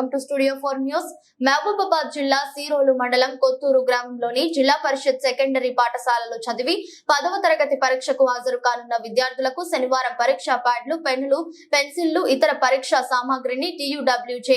Welcome to studio 4 news. Mahabubabad జిల్లా సీరోలు మండలం కొత్తూరు గ్రామంలోని జిల్లా పరిషత్ సెకండరీ పాఠశాలలో చదివి 10వ తరగతి పరీక్షకు హాజరు కానున్న విద్యార్థులకు శనివారం పరీక్షా ప్యాడ్లు, పెన్నులు, పెన్సిళ్లు, ఇతర పరీక్షా సామాగ్రిని TUWJ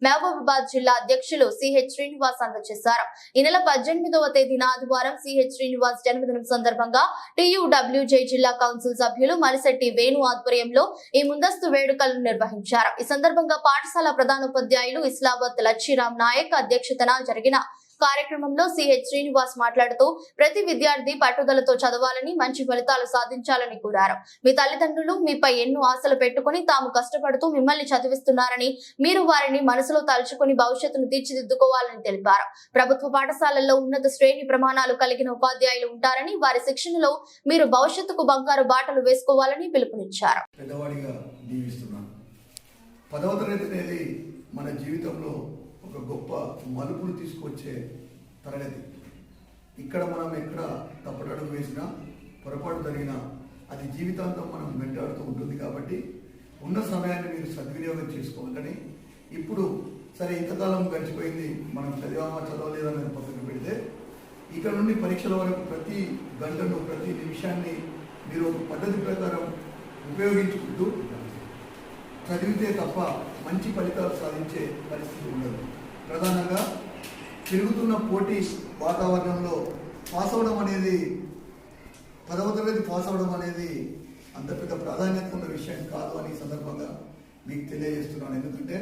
మహబూబాబాద్ జిల్లా అధ్యక్షులు CH శ్రీనివాస్ అందజేశారు. ఈ నెల 18వ తేదీన ఆదివారం CH శ్రీనివాస్ జన్మదినం సందర్భంగా TUWJ జిల్లా కౌన్సిల్ సభ్యులు మరిశెట్టి వేణు ఆధ్వర్యంలో ఈ ముందస్తు వేడుకలను నిర్వహించారు. ఈ సందర్భంగా పాఠశాల ప్రధానోపాధ్యాయులు ఇస్లావత్ లచ్చిరామ్ నాయక్ అధ్యక్షతన జరిగిన కార్యక్రమంలో CH శ్రీనివాస్ మాట్లాడుతూ ప్రతి విద్యార్థి పట్టుదలతో చదవాలని, మంచి ఫలితాలు సాధించాలని కోరారు. మీ తల్లిదండ్రులు మీపై ఎన్నో ఆశలు పెట్టుకుని తాము కష్టపడుతూ మిమ్మల్ని చదివిస్తున్నారని, మీరు వారిని మనసులో తలుచుకుని భవిష్యత్తును తీర్చిదిద్దుకోవాలని తెలిపారు. ప్రభుత్వ పాఠశాలల్లో ఉన్నత శ్రేణి ప్రమాణాలు కలిగిన ఉపాధ్యాయులు ఉంటారని, వారి శిక్షణలో మీరు భవిష్యత్తుకు బంగారు బాటలు వేసుకోవాలని పిలుపునిచ్చారు. 10వ తరగతి అనేది మన జీవితంలో ఒక గొప్ప మలుపును తీసుకొచ్చే తరగతి. ఇక్కడ మనం ఎక్కడ తప్పటడుగు వేసినా, పొరపాటు జరిగినా అది జీవితాంతం మనం వెంటాడుతూ ఉంటుంది. కాబట్టి ఉన్న సమయాన్ని మీరు సద్వినియోగం చేసుకోవాలని, ఇప్పుడు సరే ఇంతకాలం గడిచిపోయింది, మనం చదివామా చదవలేదని పక్కన పెడితే ఇక్కడ నుండి పరీక్షల వరకు ప్రతి గంటను, ప్రతి నిమిషాన్ని మీరు ఒక పద్ధతి ప్రకారం ఉపయోగించుకుంటూ చదివితే తప్ప మంచి ఫలితాలు సాధించే పరిస్థితి ఉండదు. ప్రధానంగా పెరుగుతున్న పోటీ వాతావరణంలో పాస్ అవడం అనేది, 10వ తరగతి పాస్ అవడం అనేది అంత పెద్ద ప్రాధాన్యత ఉన్న విషయం కాదు అని సందర్భంగా మీకు తెలియజేస్తున్నాను. ఎందుకంటే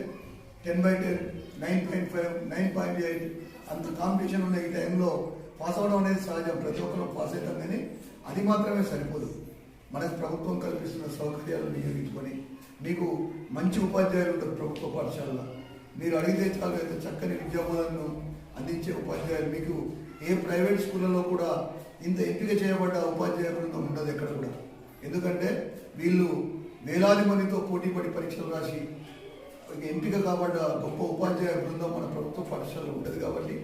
10/10, 9.5, 9.8 అంత కాంపిటీషన్ ఉన్న ఈ టైంలో పాస్ అవడం అనేది సహజం. ప్రతి ఒక్కరు పాస్ అవుతాం, కానీ అది మాత్రమే సరిపోదు. మనకు ప్రభుత్వం కల్పిస్తున్న సౌకర్యాలను వినియోగించుకొని, మీకు మంచి ఉపాధ్యాయులు ఉంటారు ప్రభుత్వ పాఠశాలలో, మీరు అడిగితే చాలు అయితే చక్కని విద్యాబోధనను అందించే ఉపాధ్యాయులు. మీకు ఏ ప్రైవేట్ స్కూళ్ళలో కూడా ఇంత ఎంపిక చేయబడ్డ ఉపాధ్యాయ బృందం ఉండదు ఎక్కడ కూడా. ఎందుకంటే వీళ్ళు వేలాది మందితో పోటీపడి పరీక్షలు రాసి ఎంపిక కాబడ్డ గొప్ప ఉపాధ్యాయ బృందం మన ప్రభుత్వ పాఠశాలలో ఉంటుంది. కాబట్టి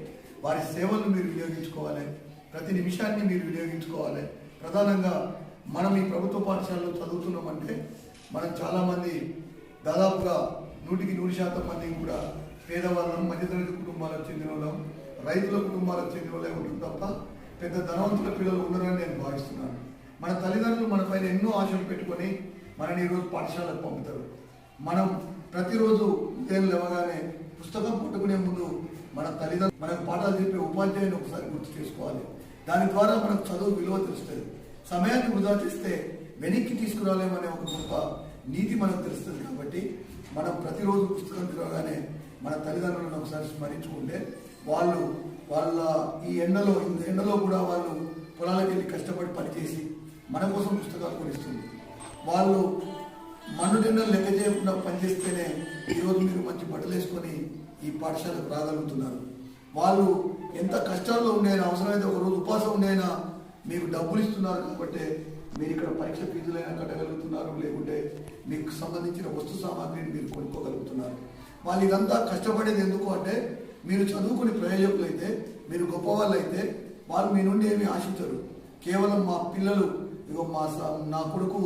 వారి సేవలను మీరు వినియోగించుకోవాలి, ప్రతి నిమిషాన్ని మీరు వినియోగించుకోవాలి. ప్రధానంగా మనం ఈ ప్రభుత్వ పాఠశాలలో చదువుతున్నామంటే మనం చాలామంది, దాదాపుగా 100% మంది కూడా పేదవాళ్ళం, మధ్యతరగతి కుటుంబాలకు చెందిన వాళ్ళం, రైతుల కుటుంబాలకు చెందిన వాళ్ళే ఉంటుంది తప్ప పెద్ద ధనవంతుల పిల్లలు ఉండరని నేను భావిస్తున్నాను. మన తల్లిదండ్రులు మన పైన ఎన్నో ఆశలు పెట్టుకొని మనని ఈరోజు పాఠశాలకు పంపుతారు. మనం ప్రతిరోజు ఉదయం లేవగానే పుస్తకం పట్టుకునే ముందు మన తల్లిదండ్రులు మనకు పాఠాలు చెప్పే ఉపాధ్యాయుని ఒకసారి గుర్తు చేసుకోవాలి. దాని ద్వారా మనకు చదువు విలువ తెలుస్తుంది. సమయాన్ని వృధా చేస్తే వెనక్కి తీసుకురాలేమనే ఒక గొప్ప నీతి మనకు తెలుస్తుంది. కాబట్టి మనం ప్రతిరోజు పుస్తకం తిరగగానే మన తల్లిదండ్రులను ఒకసారి స్మరించుకుంటే వాళ్ళ ఈ ఎండలో కూడా వాళ్ళు పొలాలకు వెళ్ళి కష్టపడి పనిచేసి మన కోసం పుస్తకాలు కొనిస్తుంది. వాళ్ళు మన్నుడెండలు లెక్క చేయకుండా పనిచేస్తేనే ఈరోజు మీరు మంచి బట్టలు వేసుకొని ఈ పాఠశాలకు రాగలుగుతున్నారు. వాళ్ళు ఎంత కష్టాల్లో ఉండేనా, అవసరమైతే ఒకరోజు ఉపవాసం ఉండేనా మీకు డబ్బులు ఇస్తున్నారు. కాబట్టి మీరు ఇక్కడ పరీక్ష ఫీజులైనా కట్టగలుగుతున్నారు, లేకుంటే మీకు సంబంధించిన వస్తు సామాగ్రిని మీరు కొనుక్కోగలుగుతున్నారు. వాళ్ళు ఇదంతా కష్టపడేది ఎందుకు అంటే, మీరు చదువుకుని ప్రయోజకులు అయితే, మీరు గొప్పవాళ్ళు అయితే వాళ్ళు మీ నుండి ఏమీ ఆశించరు. కేవలం మా పిల్లలు, ఇగో నా కొడుకు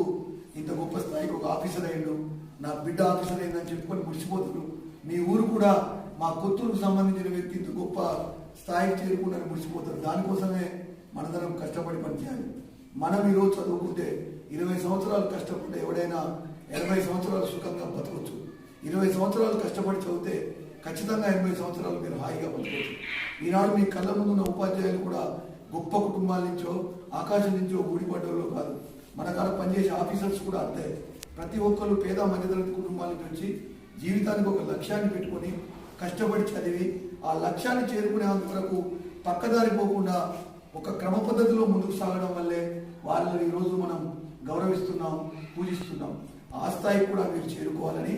ఇంత గొప్ప స్థాయికి ఒక ఆఫీసర్ అయ్యిండు, నా బిడ్డ ఆఫీసర్ అయిందని చెప్పుకొని ముడిచిపోతున్నారు. మీ ఊరు కూడా మా కొత్తూరుకు సంబంధించిన వ్యక్తి ఇంత గొప్ప స్థాయికి చేరుకుంటారని ముడిచిపోతారు. దానికోసమే మనదరం కష్టపడి పనిచేయాలి. మనం ఈరోజు చదువుకుంటే 20 సంవత్సరాలు కష్టపడితే ఎవడైనా 80 సంవత్సరాలు సుఖంగా బతకవచ్చు. 20 సంవత్సరాలు కష్టపడి చదివితే ఖచ్చితంగా 80 సంవత్సరాలు మీరు హాయిగా బతకవచ్చు. ఈనాడు మీ కళ్ళ ముందున్న ఉపాధ్యాయులు కూడా గొప్ప కుటుంబాల నుంచో, ఆకాశం నుంచో ఊడిపడ్డలో కాదు. మన కాడ పనిచేసే ఆఫీసర్స్ కూడా అంతే. ప్రతి ఒక్కరు పేద మధ్యతరగతి కుటుంబాల నుంచి జీవితానికి ఒక లక్ష్యాన్ని పెట్టుకొని కష్టపడి చదివి ఆ లక్ష్యాన్ని చేరుకునేంత వరకు పక్కదారి పోకుండా ఒక క్రమ పద్ధతిలో ముందుకు సాగడం వల్లే వాళ్ళని ఈరోజు మనం గౌరవిస్తున్నాం, పూజిస్తున్నాం. ఆ స్థాయికి కూడా మీరు చేరుకోవాలని,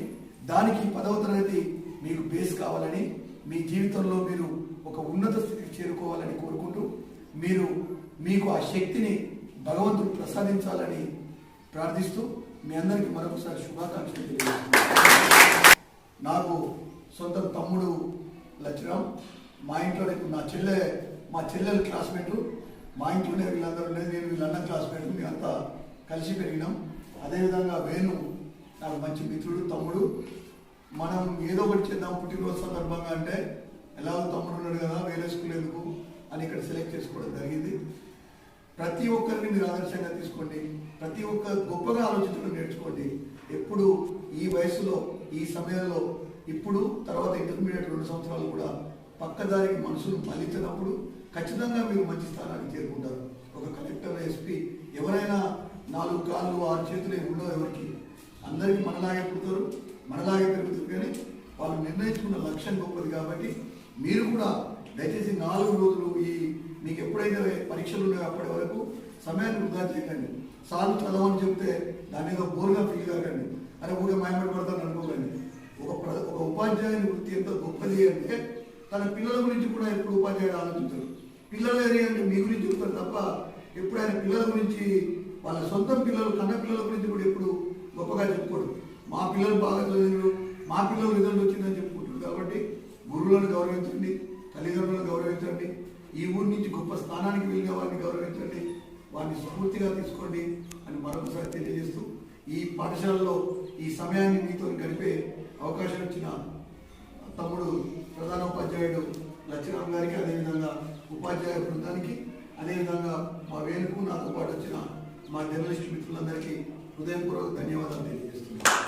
దానికి 10వ తరగతి మీకు బేస్ కావాలని, మీ జీవితంలో మీరు ఒక ఉన్నత స్థితికి చేరుకోవాలని కోరుకుంటూ, మీకు ఆ శక్తిని భగవంతుడు ప్రసాదించాలని ప్రార్థిస్తూ మీ అందరికీ మరొకసారి శుభాకాంక్షలు తెలియజేస్తున్నాను. నాకు సొంత తమ్ముడు లచ్చిరామ్, మా ఇంట్లో మా చెల్లెలు క్లాస్మేటు, మా ఇంట్లోనే వీళ్ళందరూ ఉండేది. నేను వీళ్ళన్న క్లాస్మేట్, మేమంతా కలిసి పెరిగినాం. అదేవిధంగా వేణు నాకు మంచి మిత్రుడు, తమ్ముడు. మనం ఏదో ఒకటి చేద్దాం పుట్టినరోజు సందర్భంగా అంటే ఎలాగో తమ్ముడు ఉన్నాడు కదా వేరే స్కూల్ ఎందుకు అని ఇక్కడ సెలెక్ట్ చేసుకోవడం జరిగింది. ప్రతి ఒక్కరిని మీరు ఆదర్శంగా తీసుకోండి, ప్రతి ఒక్క గొప్పగా ఆలోచించడం నేర్చుకోండి. ఎప్పుడు ఈ వయసులో ఈ సమయంలో ఇప్పుడు తర్వాత ఇంటర్మీడియట్ 2 సంవత్సరాలు కూడా పక్కదారికి మనసును మళ్లించినప్పుడు ఖచ్చితంగా మీరు మంచి స్థానానికి చేరుకుంటారు. ఒక కలెక్టర్, ఎస్పీ ఎవరైనా 4 కాళ్ళు 6 చేతులు ఉండవు ఎవరికి, అందరికీ మనలాగే పుడతారు, మనలాగే పెరుగుతారు. కానీ వాళ్ళు నిర్ణయించుకున్న లక్ష్యం గొప్పది. కాబట్టి మీరు కూడా దయచేసి 4 రోజులు ఈ మీకు ఎప్పుడైతే పరీక్షలు ఉన్నాయో అప్పటి వరకు సమయాన్ని వృధా చేయకండి. సార్లు చదవని చెప్తే దాని ఏదో బోర్గా ఫీల్ కాకండి, అరే ఊరికే మాయమడి పడతాను అనుకోకండి. ఒక ఉపాధ్యాయుని వృత్తి ఎంత గొప్పది అంటే తన పిల్లల గురించి కూడా ఎప్పుడు ఉపాధ్యాయుడు ఆలోచించారు. పిల్లలు అంటే మీ గురించి చెప్తారు తప్ప ఎప్పుడు ఆయన పిల్లల గురించి వాళ్ళ సొంత పిల్లలు కన్న పిల్లల గురించి కూడా ఎప్పుడు గొప్పగా చెప్పుకోడు. మా పిల్లలు బాగా చదివారు, మా పిల్లలు రిజల్ట్ వచ్చిందని చెప్పుకుంటారు. కాబట్టి గురువులను గౌరవించండి, తల్లిదండ్రులను గౌరవించండి, ఈ ఊరి నుంచి గొప్ప స్థానానికి వెళ్ళిన వారిని గౌరవించండి, వారిని స్ఫూర్తిగా తీసుకోండి అని మరొకసారి తెలియజేస్తూ ఈ పాఠశాలలో ఈ సమయాన్ని మీతో గడిపే అవకాశం ఇచ్చిన తమ్ముడు ప్రధాన ఉపాధ్యాయుడు లక్ష్మీరామ్ గారికి, అదేవిధంగా ఉపాధ్యాయ బృందానికి, అదేవిధంగా మా వేణుకు నాతో పాటు వచ్చిన మా జర్నలిస్ట్ మిత్రులందరికీ హృదయపూర్వక ధన్యవాదాలు తెలియజేస్తున్నాను.